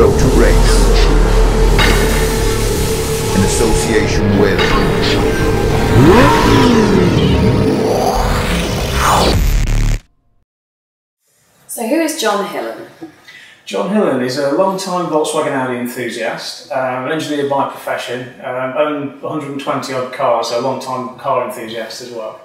Road2Race, in association with So who is John Hillon? John Hillon is a long-time Volkswagen Audi enthusiast, an engineer by profession, owned 120 odd cars, so a long-time car enthusiast as well.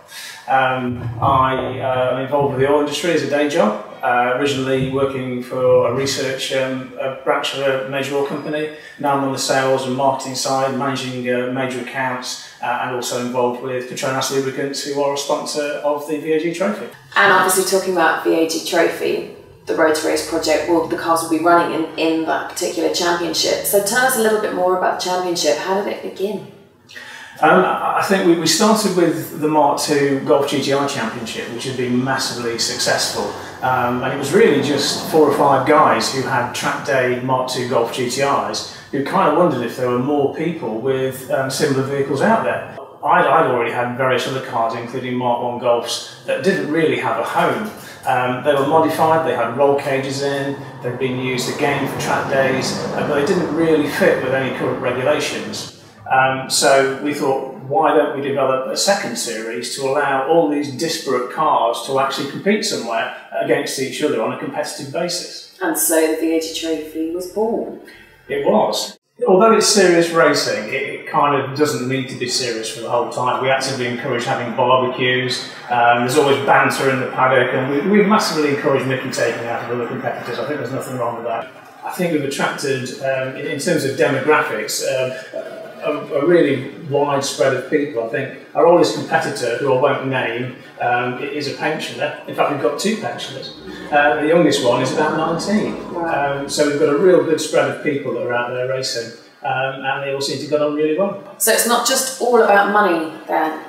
I am involved with the oil industry as a day job, originally working for a research a branch of a major oil company. Now I'm on the sales and marketing side, managing major accounts, and also involved with Petronas Lubricants, who are a sponsor of the VAG Trophy. And obviously talking about VAG Trophy, the Road2Race project, the cars will be running in that particular championship. So tell us a little bit more about the championship. How did it begin? I think we started with the Mark II Golf GTI Championship, which had been massively successful. And it was really just 4 or 5 guys who had track day Mark II Golf GTIs who kind of wondered if there were more people with similar vehicles out there. I'd already had various other cars, including Mark I Golfs, that didn't really have a home. They were modified, they had roll cages in, they'd been used again for track days, but they didn't really fit with any current regulations. So we thought, why don't we develop a second series to allow all these disparate cars to actually compete somewhere against each other on a competitive basis? And so the VAG Trophy was born. It was. Although it's serious racing, it kind of doesn't need to be serious for the whole time. We actively encourage having barbecues, there's always banter in the paddock, and we massively encourage mickey taking out of other competitors. I think there's nothing wrong with that. I think we've attracted, in terms of demographics, a really wide spread of people. I think our oldest competitor, who I won't name, is a pensioner. In fact, we've got 2 pensioners. The youngest one is about 19. Wow. So we've got a real good spread of people that are out there racing, and they all seem to get on really well. So it's not just all about money then?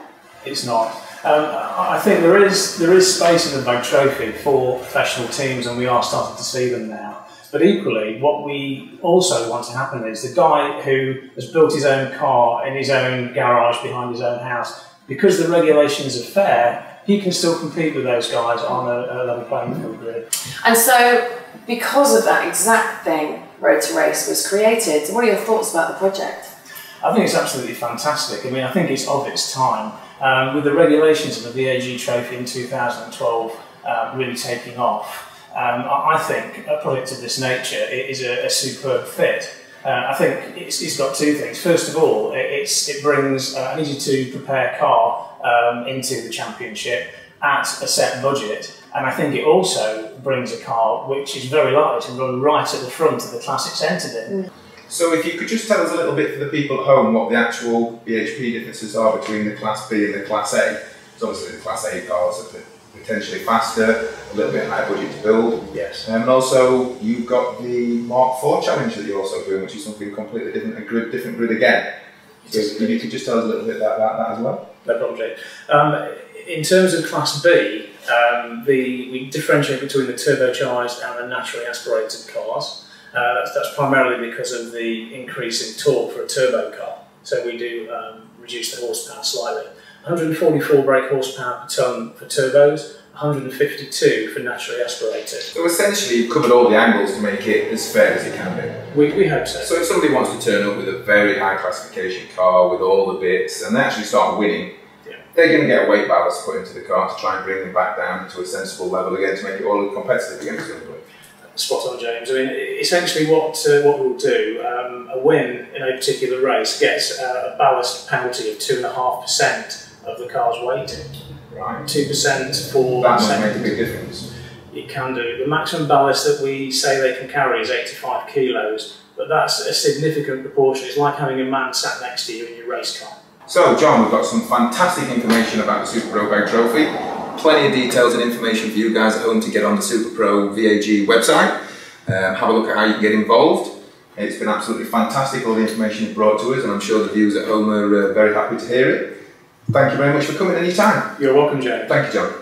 It's not. I think there is space in the VAG Trophy for professional teams, and we are starting to see them now. But equally, what we also want to happen is the guy who has built his own car in his own garage behind his own house, because the regulations are fair, he can still compete with those guys on a level playing field, really. And so, because of that exact thing, Road2Race was created. What are your thoughts about the project? I think it's absolutely fantastic. I mean, I think it's of its time. With the regulations of the VAG Trophy in 2012 really taking off, I think a project of this nature is a superb fit. I think it's got 2 things. First of all, it brings an easy-to-prepare car into the championship at a set budget, and I think it also brings a car which is very light and run right at the front of the class it's entered in. So if you could just tell us a little bit for the people at home what the actual BHP differences are between the Class B and the Class A. So obviously the Class A cars are potentially faster, a little bit higher budget to build. Yes. And also you've got the Mark IV challenge that you're also doing, which is something completely different, a different grid again. So if you could just tell us a little bit about that as well. No problem, Jay. In terms of Class B, we differentiate between the turbocharged and the naturally aspirated cars. That's primarily because of the increase in torque for a turbo car. So we do reduce the horsepower slightly. 144 brake horsepower per tonne for turbos, 152 for naturally aspirated. So essentially you've covered all the angles to make it as fair as it can be. We hope so. So if somebody wants to turn up with a very high classification car with all the bits and they actually start winning, they're going to get a weight ballast put into the car to try and bring them back down to a sensible level again to make it all competitive again. Spot on, James. I mean, essentially what we'll do, a win in a particular race gets a ballast penalty of 2.5% of the car's weight. Right. 2% for that must make a big difference. It can do. The maximum ballast that we say they can carry is 85 kilos, but that's a significant proportion. It's like having a man sat next to you in your race car. So, John, we've got some fantastic information about the Super Pro VAG Trophy. Plenty of details and information for you guys at home to get on the Super Pro VAG website. Have a look at how you can get involved. It's been absolutely fantastic, all the information you've brought to us, and I'm sure the viewers at home are very happy to hear it. Thank you very much for coming any time. You're welcome, Jay. Thank you, John.